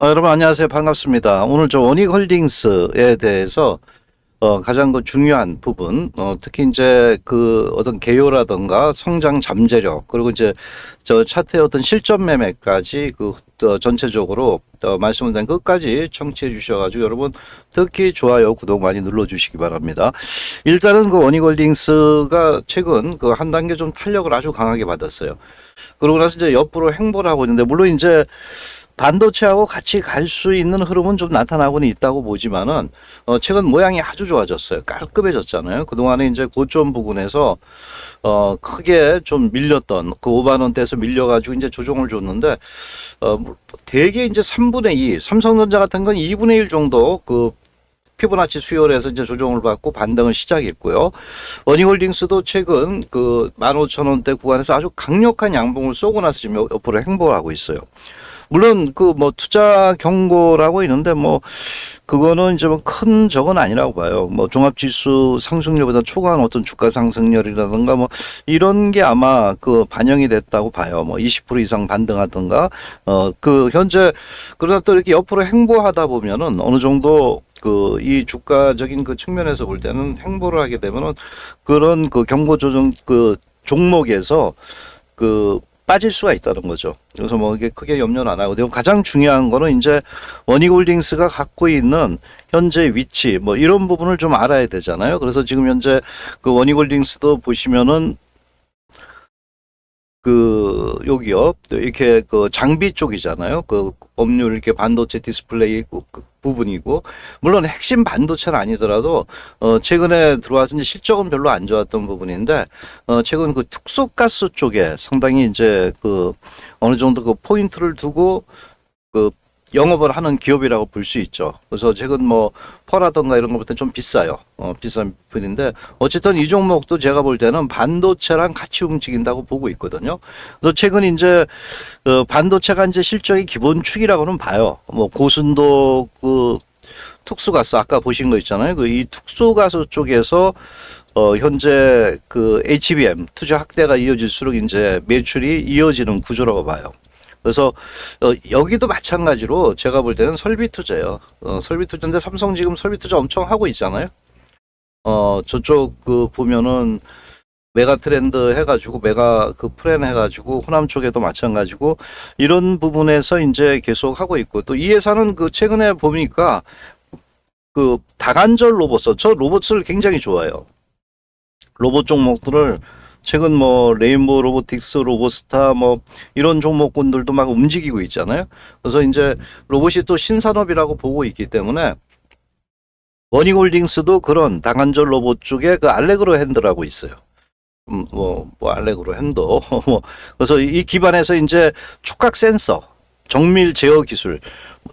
여러분 안녕하세요. 반갑습니다. 오늘 저 원익홀딩스에 대해서 가장 그 중요한 부분, 특히 이제 그 어떤 개요라든가 성장 잠재력, 그리고 이제 저 차트의 어떤 실전 매매까지 전체적으로 말씀을 드린 끝까지 청취해 주셔가지고 여러분 특히 좋아요, 구독 많이 눌러주시기 바랍니다. 일단은 그 원익홀딩스가 최근 그 한 단계 좀 탄력을 아주 강하게 받았어요. 그러고 나서 이제 옆으로 행보를 하고 있는데, 물론 이제 반도체하고 같이 갈 수 있는 흐름은 좀 나타나고는 있다고 보지만은 최근 모양이 아주 좋아졌어요. 깔끔해졌잖아요. 그동안에 이제 고점 부근에서 크게 좀 밀렸던 그 5만 원대에서 밀려가지고 이제 조정을 줬는데, 대개 이제 3분의 2, 삼성전자 같은 건 2분의 1 정도 그 피보나치 수열에서 이제 조정을 받고 반등을 시작했고요. 원익홀딩스도 최근 그 15,000원대 구간에서 아주 강력한 양봉을 쏘고 나서 지금 옆으로 행보를 하고 있어요. 물론 그 뭐 투자 경고라고 있는데, 뭐 그거는 이제 뭐 큰 적은 아니라고 봐요. 뭐 종합지수 상승률보다 초과한 어떤 주가 상승률이라든가 뭐 이런 게 아마 그 반영이 됐다고 봐요. 뭐 20% 이상 반등하든가 그 현재, 그러다 또 이렇게 옆으로 행보하다 보면은 어느 정도 그 이 주가적인 그 측면에서 볼 때는 행보를 하게 되면은 그런 그 경고 조정 그 종목에서 그 빠질 수가 있다는 거죠. 그래서 뭐 이게 크게 염려는 안 하고, 그리고 가장 중요한 거는 이제 원익홀딩스가 갖고 있는 현재 위치, 뭐 이런 부분을 좀 알아야 되잖아요. 그래서 지금 현재 그 원익홀딩스도 보시면은 그 여기요, 이렇게 그 장비 쪽이잖아요. 그 업률 이렇게 반도체 디스플레이 그 부분이고, 물론 핵심 반도체는 아니더라도 최근에 들어와서 이제 실적은 별로 안 좋았던 부분인데, 최근 그 특수가스 쪽에 상당히 이제 그 어느 정도 그 포인트를 두고 그 영업을 하는 기업이라고 볼 수 있죠. 그래서 최근 뭐 퍼라던가 이런 것보다 좀 비싸요. 비싼 편인데, 어쨌든 이 종목도 제가 볼 때는 반도체랑 같이 움직인다고 보고 있거든요. 그래서 최근 이제 반도체가 이제 실적이 기본축이라고는 봐요. 뭐 고순도 그 특수가스 아까 보신 거 있잖아요. 그 이 특수가스 쪽에서 현재 그 HBM 투자 확대가 이어질수록 이제 매출이 이어지는 구조라고 봐요. 그래서 여기도 마찬가지로 제가 볼 때는 설비 투자예요. 설비 투자인데 삼성 지금 설비 투자 엄청 하고 있잖아요. 저쪽 그 보면은 메가 트렌드 해가지고 메가 그 프렌 해가지고 호남 쪽에도 마찬가지고 이런 부분에서 이제 계속 하고 있고, 또 이 회사는 그 최근에 보니까 그 다관절 로봇, 저 로봇을 굉장히 좋아해요. 로봇 종목들을 최근 뭐 레인보우 로보틱스, 로보스타 뭐 이런 종목군들도 막 움직이고 있잖아요. 그래서 이제 로봇이 또 신산업이라고 보고 있기 때문에 원익홀딩스도 그런 다관절 로봇 쪽에 그 알레그로 핸드라고 있어요. 뭐 알레그로 핸더 뭐 그래서 이 기반에서 이제 촉각 센서, 정밀 제어 기술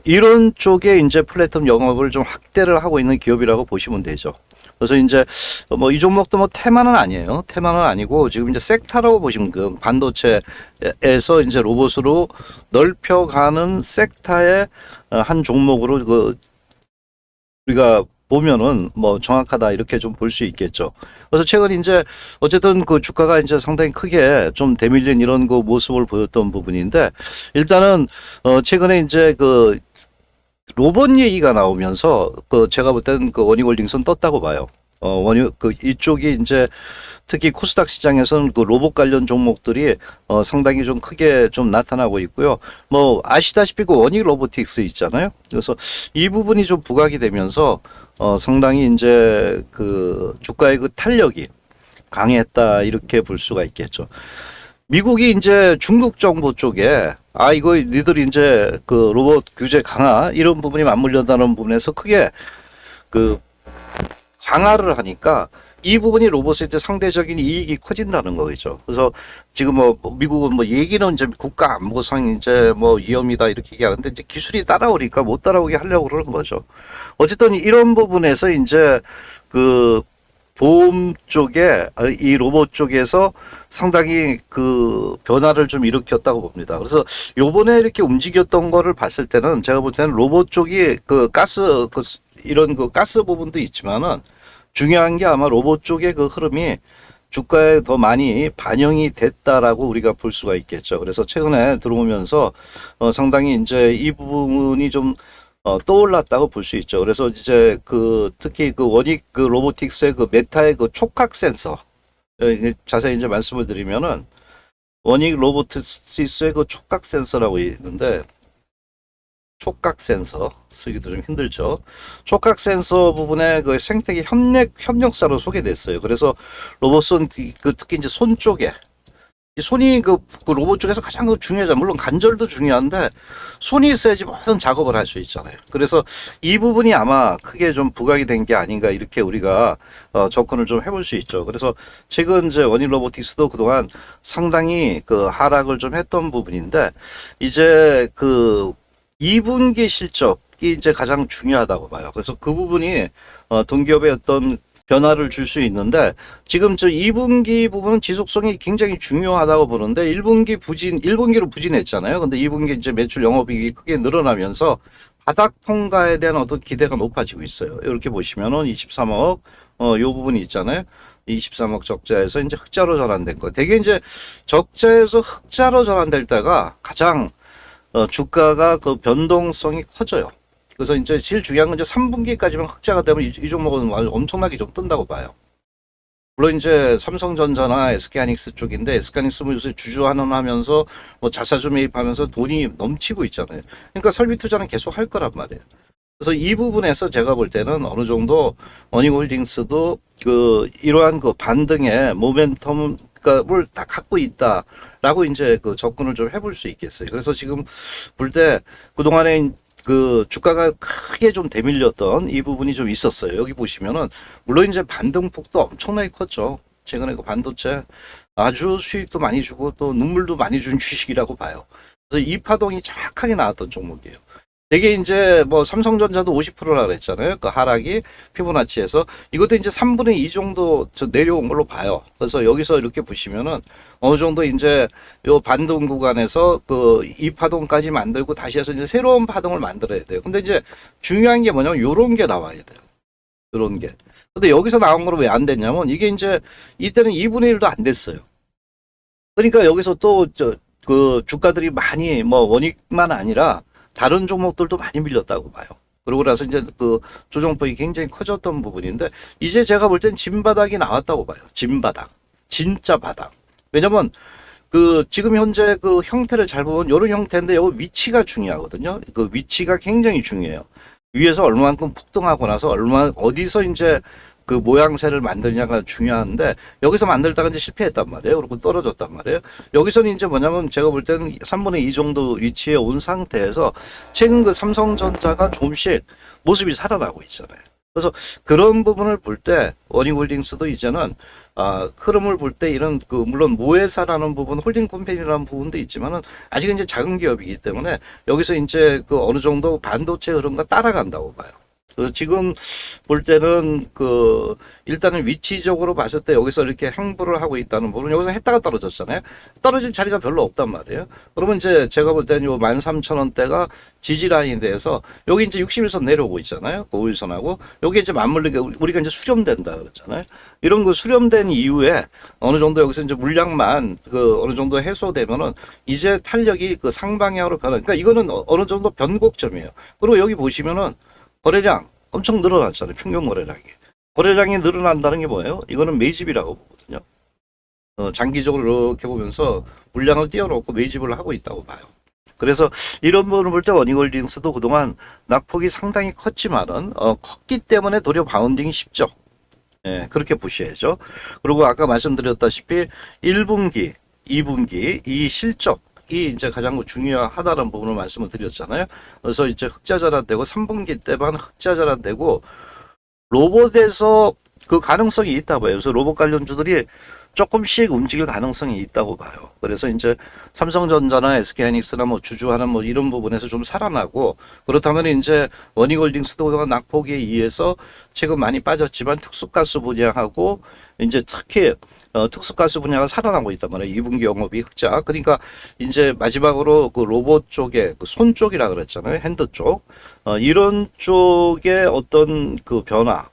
이런 쪽에 이제 플랫폼 영업을 좀 확대를 하고 있는 기업이라고 보시면 되죠. 그래서 이제 뭐 이 종목도 뭐 테마는 아니에요. 테마는 아니고 지금 이제 섹터라고 보시면, 그 반도체에서 이제 로봇으로 넓혀가는 섹터의 한 종목으로 그 우리가 보면은 뭐 정확하다 이렇게 좀 볼 수 있겠죠. 그래서 최근 이제 어쨌든 그 주가가 이제 상당히 크게 좀 대밀린 이런 그 모습을 보였던 부분인데, 일단은 최근에 이제 그 로봇 얘기가 나오면서 그 제가 볼 때는 그 원익홀딩스는 떴다고 봐요. 원익 그 이쪽이 이제 특히 코스닥 시장에서는 그 로봇 관련 종목들이 상당히 좀 크게 좀 나타나고 있고요. 뭐 아시다시피 그 원익 로보틱스 있잖아요. 그래서 이 부분이 좀 부각이 되면서 상당히 이제 그 주가의 그 탄력이 강했다 이렇게 볼 수가 있겠죠. 미국이 이제 중국 정부 쪽에 이거 니들 이제 그 로봇 규제 강화 이런 부분이 맞물려다는 부분에서 크게 그 강화를 하니까 이 부분이 로봇에 대해 상대적인 이익이 커진다는 거죠. 그래서 지금 뭐 미국은 뭐 얘기는 이제 국가 안보상 이제 뭐 위험이다 이렇게 얘기하는데, 이제 기술이 따라오니까 못 따라오게 하려고 그러는 거죠. 어쨌든 이런 부분에서 이제 그 보험 쪽에 이 로봇 쪽에서 상당히 그 변화를 좀 일으켰다고 봅니다. 그래서 요번에 이렇게 움직였던 거를 봤을 때는 제가 볼 때는 로봇 쪽이 그 가스 이런 그 가스 부분도 있지만은 중요한 게 아마 로봇 쪽의 그 흐름이 주가에 더 많이 반영이 됐다라고 우리가 볼 수가 있겠죠. 그래서 최근에 들어오면서 상당히 이제 이 부분이 좀 떠올랐다고 볼 수 있죠. 그래서 이제 그 특히 그 원익 그 로보틱스의 그 메타의 그 촉각 센서 자세히 이제 말씀을 드리면은 원익 로보틱스의 그 촉각 센서라고 있는데 촉각 센서 쓰기도 좀 힘들죠. 촉각 센서 부분에 그 생태계 협력사로 소개됐어요. 그래서 로봇손 그 특히 이제 손 쪽에 이 손이 그 로봇 쪽에서 가장 중요하죠. 물론 관절도 중요한데 손이 있어야지 모든 작업을 할 수 있잖아요. 그래서 이 부분이 아마 크게 좀 부각이 된 게 아닌가 이렇게 우리가 접근을 좀 해볼 수 있죠. 그래서 최근 이제 원익 로보틱스도 그동안 상당히 그 하락을 좀 했던 부분인데 이제 그 2분기 실적이 이제 가장 중요하다고 봐요. 그래서 그 부분이 동기업의 어떤 변화를 줄 수 있는데 지금 저 2분기 부분은 지속성이 굉장히 중요하다고 보는데 1분기로 부진했잖아요. 근데 2분기 이제 매출 영업이익이 크게 늘어나면서 바닥 통과에 대한 어떤 기대가 높아지고 있어요. 이렇게 보시면은 23억 요 부분이 있잖아요. 23억 적자에서 이제 흑자로 전환된 거. 되게 이제 적자에서 흑자로 전환될 때가 가장 주가가 그 변동성이 커져요. 그래서 이제 제일 중요한 건 이제 3분기까지만 흑자가 되면 이 종목은 엄청나게 좀 뜬다고 봐요. 물론 이제 삼성전자나 SK하이닉스 쪽인데 SK하이닉스 뭐 요새 주주환원 하면서 뭐 자사주 매입하면서 돈이 넘치고 있잖아요. 그러니까 설비 투자는 계속 할 거란 말이에요. 그래서 이 부분에서 제가 볼 때는 어느 정도 머니홀딩스도 그 이러한 그 반등의 모멘텀을 다 갖고 있다라고 이제 그 접근을 좀 해볼 수 있겠어요. 그래서 지금 볼 때 그동안에 그 주가가 크게 좀 대밀렸던 이 부분이 좀 있었어요. 여기 보시면은 물론 이제 반등폭도 엄청나게 컸죠. 최근에 그 반도체 아주 수익도 많이 주고 또 눈물도 많이 준 주식이라고 봐요. 그래서 이 파동이 정확하게 나왔던 종목이에요. 되게 이제 뭐 삼성전자도 50%라 그랬잖아요. 그 하락이 피보나치에서 이것도 이제 3분의 2 정도 내려온 걸로 봐요. 그래서 여기서 이렇게 보시면은 어느 정도 이제 요 반등 구간에서 그 이 파동까지 만들고 다시 해서 이제 새로운 파동을 만들어야 돼요. 근데 이제 중요한 게 뭐냐면 요런 게 나와야 돼요. 요런 게. 근데 여기서 나온 거는 왜 안 됐냐면 이게 이제 이때는 2분의 1도 안 됐어요. 그러니까 여기서 또 그 주가들이 많이 뭐 원익만 아니라 다른 종목들도 많이 밀렸다고 봐요. 그러고 나서 이제 그 조정폭이 굉장히 커졌던 부분인데 이제 제가 볼 땐 진바닥이 나왔다고 봐요. 진바닥. 진짜 바닥. 왜냐면 그 지금 현재 그 형태를 잘 보면 이런 형태인데 여기 위치가 중요하거든요. 그 위치가 굉장히 중요해요. 위에서 얼마만큼 폭등하고 나서 어디서 이제 그 모양새를 만들냐가 중요한데 여기서 만들다가 이제 실패했단 말이에요. 그리고 떨어졌단 말이에요. 여기서는 이제 뭐냐면 제가 볼 때는 3분의 2 정도 위치에 온 상태에서 최근 그 삼성전자가 조금씩 모습이 살아나고 있잖아요. 그래서 그런 부분을 볼 때 원익홀딩스도 이제는 흐름을 볼 때 이런 그 물론 모회사라는 부분, 홀딩 컴퍼니라는 부분도 있지만은 아직은 이제 작은 기업이기 때문에 여기서 이제 그 어느 정도 반도체 흐름과 따라간다고 봐요. 그래서 지금 볼 때는 그 일단은 위치적으로 봤을 때 여기서 이렇게 행보를 하고 있다는 부분 여기서 했다가 떨어졌잖아요. 떨어질 자리가 별로 없단 말이에요. 그러면 이제 제가 볼 때는 요 13,000원대가 지지라인에 대해서 여기 이제 60일선 내려오고 있잖아요. 그 5일선하고 여기 이제 맞물리게 우리가 이제 수렴된다 그랬잖아요. 이런 거 수렴된 이후에 어느 정도 여기서 이제 물량만 그 어느 정도 해소되면은 이제 탄력이 그 상방향으로 변화. 그러니까 이거는 어느 정도 변곡점이에요. 그리고 여기 보시면은 거래량 엄청 늘어났잖아요. 평균 거래량이. 거래량이 늘어난다는 게 뭐예요? 이거는 매집이라고 보거든요. 장기적으로 이렇게 보면서 물량을 띄워놓고 매집을 하고 있다고 봐요. 그래서 이런 부분을 볼 때 원익홀딩스도 그동안 낙폭이 상당히 컸지만은 컸기 때문에 도리어 바운딩이 쉽죠. 예, 그렇게 보셔야죠. 그리고 아까 말씀드렸다시피 1분기, 2분기 이 실적 이 이제 가장 중요하다는 부분을 말씀을 드렸잖아요. 그래서 이제 흑자 전환되고 3분기 때만 흑자 전환되고 로봇에서 그 가능성이 있다 봐요. 그래서 로봇 관련주들이 조금씩 움직일 가능성이 있다고 봐요. 그래서 이제 삼성전자나 SK하이닉스나 뭐 주주하는 뭐 이런 부분에서 좀 살아나고 그렇다면 이제 원익홀딩스도 그동안 낙폭에 의해서 최근 많이 빠졌지만 특수가스 분야하고 이제 특히 특수가스 분야가 살아나고 있단 말이에요. 2분기 영업이 흑자. 그러니까 이제 마지막으로 그 로봇 쪽에 그 손 쪽이라 그랬잖아요. 핸드 쪽. 이런 쪽에 어떤 그 변화.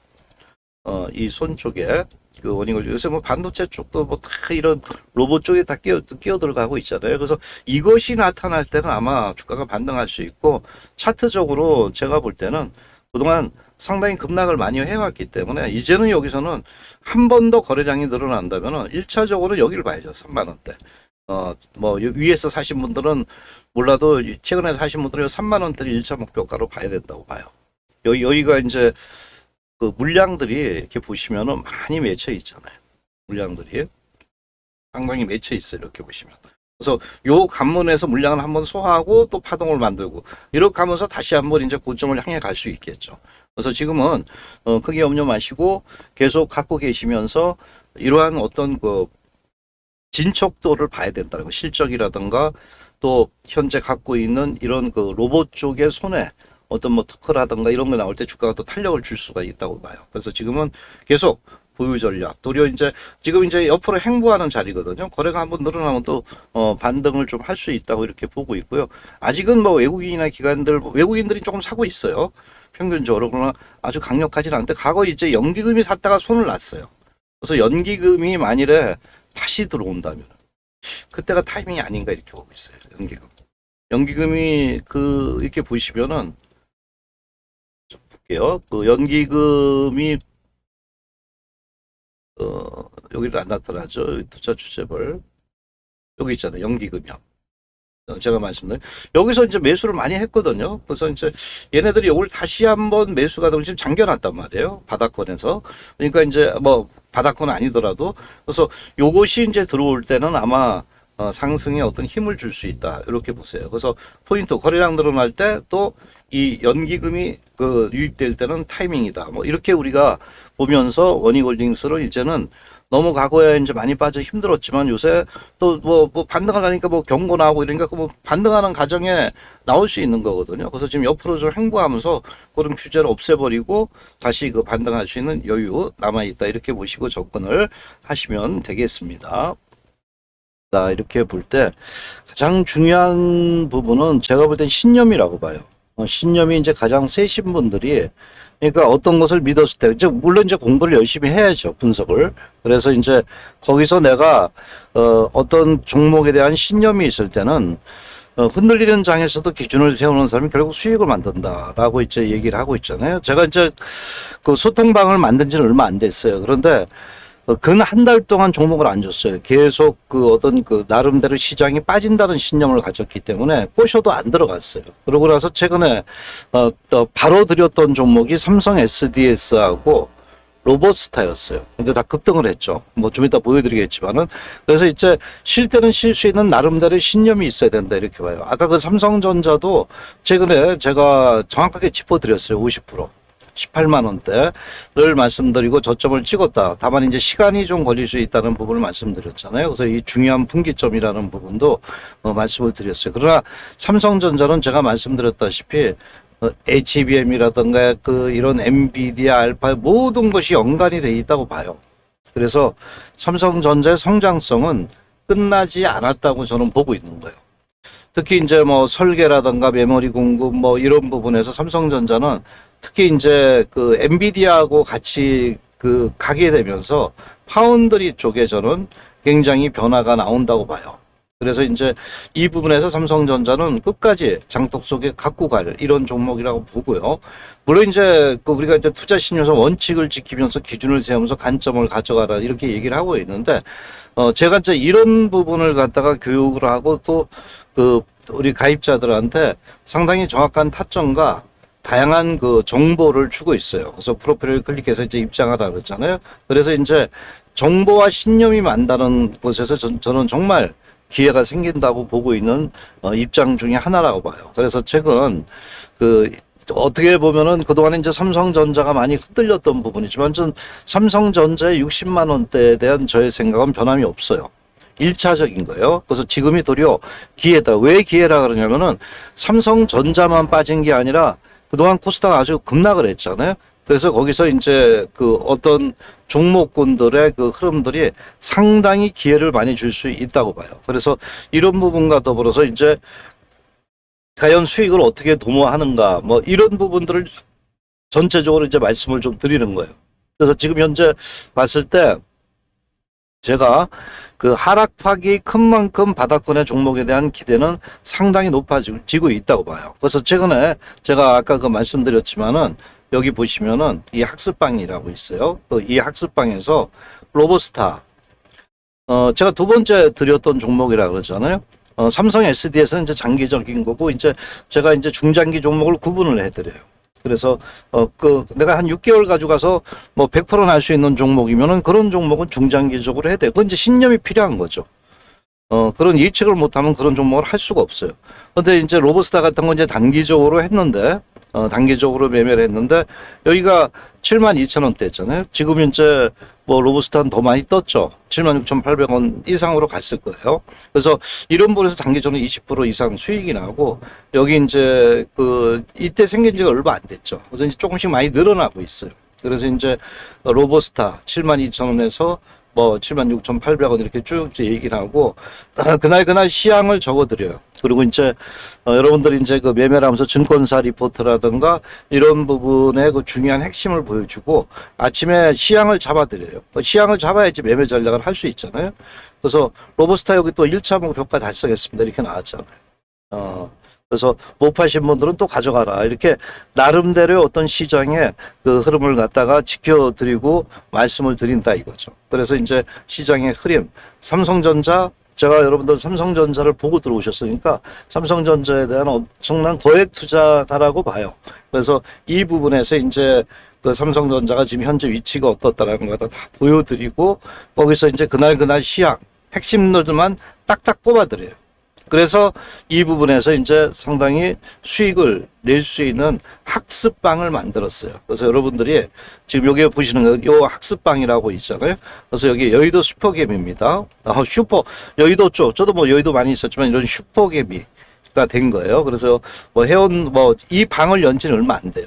이 손 쪽에 그 원인을 요새 뭐 반도체 쪽도 뭐 다 이런 로봇 쪽에 다 끼어 들어가고 있잖아요. 그래서 이것이 나타날 때는 아마 주가가 반등할 수 있고 차트적으로 제가 볼 때는 그동안 상당히 급락을 많이 해왔기 때문에 이제는 여기서는 한 번 더 거래량이 늘어난다면은 1차적으로 여기를 봐야죠. 3만 원대. 뭐 위에서 사신 분들은 몰라도 최근에 사신 분들은 3만 원대를 1차 목표가로 봐야 된다고 봐요. 여기가 이제 그 물량들이 이렇게 보시면은 많이 맺혀 있잖아요. 물량들이 상당히 맺혀 있어요. 이렇게 보시면. 그래서 요 관문에서 물량을 한번 소화하고 또 파동을 만들고 이렇게 하면서 다시 한번 이제 고점을 향해 갈 수 있겠죠. 그래서 지금은 크게 염려 마시고 계속 갖고 계시면서 이러한 어떤 그 진척도를 봐야 된다는 거, 실적이라든가 또 현재 갖고 있는 이런 그 로봇 쪽의 손에 어떤 뭐 특허라든가 이런 거 나올 때 주가가 또 탄력을 줄 수가 있다고 봐요. 그래서 지금은 계속 보유 전략, 도리어 이제 지금 이제 옆으로 행보하는 자리거든요. 거래가 한번 늘어나면 또 반등을 좀 할 수 있다고 이렇게 보고 있고요. 아직은 뭐 외국인이나 기관들, 외국인들이 조금 사고 있어요. 평균적으로. 그러나 아주 강력하지는 않은데 과거 이제 연기금이 샀다가 손을 놨어요. 그래서 연기금이 만일에 다시 들어온다면 그때가 타이밍이 아닌가 이렇게 보고 있어요. 연기금. 연기금이 그 이렇게 보시면은 좀 볼게요. 그 연기금이 여기도 안 나타나죠. 투자 주체별 여기 있잖아요. 연기금이요. 제가 말씀드린 여기서 이제 매수를 많이 했거든요. 그래서 이제 얘네들이 이걸 다시 한번 매수가 되고 지금 잠겨놨단 말이에요. 바닥권에서. 그러니까 이제 뭐 바닥권 아니더라도 그래서 요것이 이제 들어올 때는 아마 상승에 어떤 힘을 줄 수 있다 이렇게 보세요. 그래서 포인트 거래량 늘어날 때 또 이 연기금이 그 유입될 때는 타이밍이다. 뭐 이렇게 우리가 보면서 원익홀딩스를 이제는 너무 과거에 이제 많이 빠져 힘들었지만 요새 또 뭐 반등을 하니까 뭐 경고 나오고 이러니까 그 뭐 반등하는 과정에 나올 수 있는 거거든요. 그래서 지금 옆으로 좀 행보하면서 그런 규제를 없애버리고 다시 그 반등할 수 있는 여유 남아 있다 이렇게 보시고 접근을 하시면 되겠습니다. 자, 이렇게 볼 때 가장 중요한 부분은 제가 볼 땐 신념이라고 봐요. 신념이 이제 가장 세신 분들이 그러니까 어떤 것을 믿었을 때, 이제 물론 이제 공부를 열심히 해야죠, 분석을. 그래서 이제 거기서 내가 어떤 종목에 대한 신념이 있을 때는 흔들리는 장에서도 기준을 세우는 사람이 결국 수익을 만든다라고 이제 얘기를 하고 있잖아요. 제가 이제 그 소통방을 만든 지는 얼마 안 됐어요. 그런데 근 한 달 동안 종목을 안 줬어요. 계속 그 어떤 그 나름대로 시장이 빠진다는 신념을 가졌기 때문에 꼬셔도 안 들어갔어요. 그러고 나서 최근에 또 바로 들였던 종목이 삼성 SDS하고 로봇스타였어요. 근데 다 급등을 했죠. 뭐 좀 이따 보여드리겠지만은. 그래서 이제 쉴 때는 쉴 수 있는 나름대로 신념이 있어야 된다 이렇게 봐요. 아까 그 삼성전자도 최근에 제가 정확하게 짚어드렸어요. 50%. 18만 원대를 말씀드리고 저점을 찍었다. 다만 이제 시간이 좀 걸릴 수 있다는 부분을 말씀드렸잖아요. 그래서 이 중요한 분기점이라는 부분도 말씀을 드렸어요. 그러나 삼성전자는 제가 말씀드렸다시피 HBM이라든가 그 이런 엔비디아, 알파 모든 것이 연관이 돼 있다고 봐요. 그래서 삼성전자의 성장성은 끝나지 않았다고 저는 보고 있는 거예요. 특히 이제 뭐 설계라든가 메모리 공급 뭐 이런 부분에서 삼성전자는 특히 이제 그 엔비디아하고 같이 그 가게 되면서 파운드리 쪽에 저는 굉장히 변화가 나온다고 봐요. 그래서 이제 이 부분에서 삼성전자는 끝까지 장독 속에 갖고 갈 이런 종목이라고 보고요. 물론 이제 그 우리가 이제 투자 신용서 원칙을 지키면서 기준을 세우면서 관점을 가져가라 이렇게 얘기를 하고 있는데 제가 이제 이런 부분을 갖다가 교육을 하고 또 그 우리 가입자들한테 상당히 정확한 타점과 다양한 그 정보를 주고 있어요. 그래서 프로필을 클릭해서 이제 입장하라 그랬잖아요. 그래서 이제 정보와 신념이 만다는 곳에서 저는 정말 기회가 생긴다고 보고 있는 입장 중에 하나라고 봐요. 그래서 최근 그 어떻게 보면은 그동안에 이제 삼성전자가 많이 흔들렸던 부분이지만 전 삼성전자의 60만 원대에 대한 저의 생각은 변함이 없어요. 1차적인 거예요. 그래서 지금이 도리어 기회다. 왜 기회라 그러냐면은 삼성전자만 빠진 게 아니라 그동안 코스닥 아주 급락을 했잖아요. 그래서 거기서 이제 그 어떤 종목군들의 그 흐름들이 상당히 기회를 많이 줄 수 있다고 봐요. 그래서 이런 부분과 더불어서 이제 과연 수익을 어떻게 도모하는가 뭐 이런 부분들을 전체적으로 이제 말씀을 좀 드리는 거예요. 그래서 지금 현재 봤을 때 제가 그 하락폭이 큰 만큼 바닥권의 종목에 대한 기대는 상당히 높아지고 있다고 봐요. 그래서 최근에 제가 아까 그 말씀드렸지만은 여기 보시면은 이 학습방이라고 있어요. 이 학습방에서 로보스타, 제가 두 번째 드렸던 종목이라 그러잖아요. 삼성 SD에서는 이제 장기적인 거고, 이제 제가 이제 중장기 종목을 구분을 해드려요. 그래서, 내가 한 6개월 가져가서 뭐 100% 날 수 있는 종목이면은 그런 종목은 중장기적으로 해야 돼. 그건 이제 신념이 필요한 거죠. 그런 예측을 못하면 그런 종목을 할 수가 없어요. 근데 이제 로보스타 같은 건 이제 단기적으로 했는데, 단기적으로 매매를 했는데, 여기가 72,000원대였잖아요. 지금 이제 뭐 로보스타는 더 많이 떴죠. 76,800원 이상으로 갔을 거예요. 그래서 이런 부분에서 단기적으로 20% 이상 수익이 나고, 여기 이제 이때 생긴 지가 얼마 안 됐죠. 그래서 이제 조금씩 많이 늘어나고 있어요. 그래서 이제 로보스타 72,000원에서 뭐 76,800원 이렇게 쭉 이제 얘기를 하고, 그날 시향을 적어드려요. 그리고 이제 여러분들이 이제 그 매매를 하면서 증권사 리포트라든가 이런 부분의 그 중요한 핵심을 보여주고, 아침에 시향을 잡아드려요. 시향을 잡아야지 매매 전략을 할 수 있잖아요. 그래서 로보스타 여기 또 1차 목표가 달성했습니다. 이렇게 나왔잖아요. 그래서 못 파신 분들은 또 가져가라. 이렇게 나름대로 어떤 시장의 그 흐름을 갖다가 지켜드리고 말씀을 드린다 이거죠. 그래서 이제 시장의 흐름, 삼성전자, 제가 여러분들 삼성전자를 보고 들어오셨으니까 삼성전자에 대한 엄청난 거액 투자다라고 봐요. 그래서 이 부분에서 이제 그 삼성전자가 지금 현재 위치가 어떻다라는 걸 다 보여드리고, 거기서 이제 그날 시향, 핵심들만 딱딱 뽑아드려요. 그래서 이 부분에서 이제 상당히 수익을 낼 수 있는 학습방을 만들었어요. 그래서 여러분들이 지금 여기 보시는 거, 요 학습방이라고 있잖아요. 그래서 여기 여의도 슈퍼개미입니다. 여의도 쪽, 저도 뭐 여의도 많이 있었지만 이런 슈퍼개미가 된 거예요. 그래서 뭐 이 방을 연 지는 얼마 안 돼요.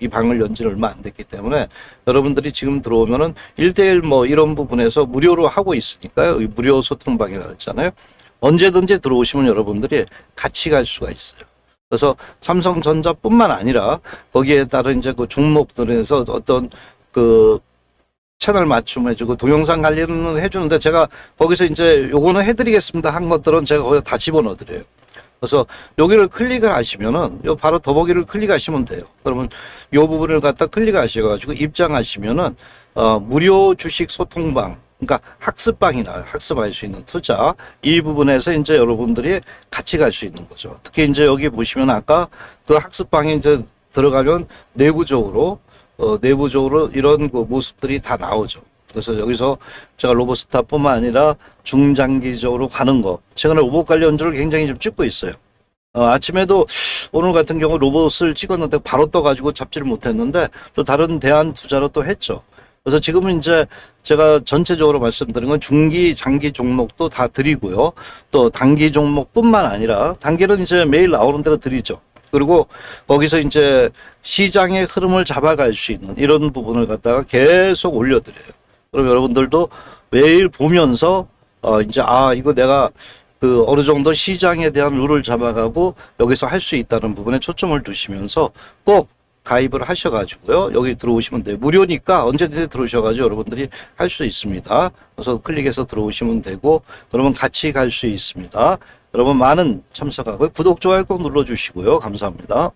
이 방을 연 지는 얼마 안 됐기 때문에 여러분들이 지금 들어오면은 1대1 뭐 이런 부분에서 무료로 하고 있으니까요. 무료 소통방이라고 했잖아요. 언제든지 들어오시면 여러분들이 같이 갈 수가 있어요. 그래서 삼성전자뿐만 아니라 거기에 따른 이제 그 종목들에서 어떤 그 채널 맞춤해주고 동영상 관리는 해주는데, 제가 거기서 이제 요거는 해드리겠습니다 한 것들은 제가 거기다 다 집어넣어드려요. 그래서 여기를 클릭을 하시면은 요 바로 더보기를 클릭하시면 돼요. 그러면 요 부분을 갖다 클릭하셔가지고 입장하시면은 무료 주식 소통방, 그러니까 학습방이나 학습할 수 있는 투자, 이 부분에서 이제 여러분들이 같이 갈 수 있는 거죠. 특히 이제 여기 보시면 아까 그 학습방에 이제 들어가면 내부적으로 이런 그 모습들이 다 나오죠. 그래서 여기서 제가 로보스타뿐만 아니라 중장기적으로 가는 거, 최근에 로봇 관련주를 굉장히 좀 찍고 있어요. 아침에도 오늘 같은 경우 로봇을 찍었는데 바로 떠가지고 잡지를 못했는데 또 다른 대안 투자로 또 했죠. 그래서 지금은 이제 제가 전체적으로 말씀드린 건 중기, 장기 종목도 다 드리고요. 또 단기 종목뿐만 아니라, 단기는 이제 매일 나오는 대로 드리죠. 그리고 거기서 이제 시장의 흐름을 잡아갈 수 있는 이런 부분을 갖다가 계속 올려드려요. 그럼 여러분들도 매일 보면서 이제 이거 내가 그 어느 정도 시장에 대한 룰을 잡아가고 여기서 할 수 있다는 부분에 초점을 두시면서 꼭 가입을 하셔가지고요. 여기 들어오시면 돼요. 무료니까 언제든지 들어오셔가지고 여러분들이 할 수 있습니다. 그래서 클릭해서 들어오시면 되고, 그러면 같이 갈 수 있습니다. 여러분 많은 참석하고 구독, 좋아요 꼭 눌러주시고요. 감사합니다.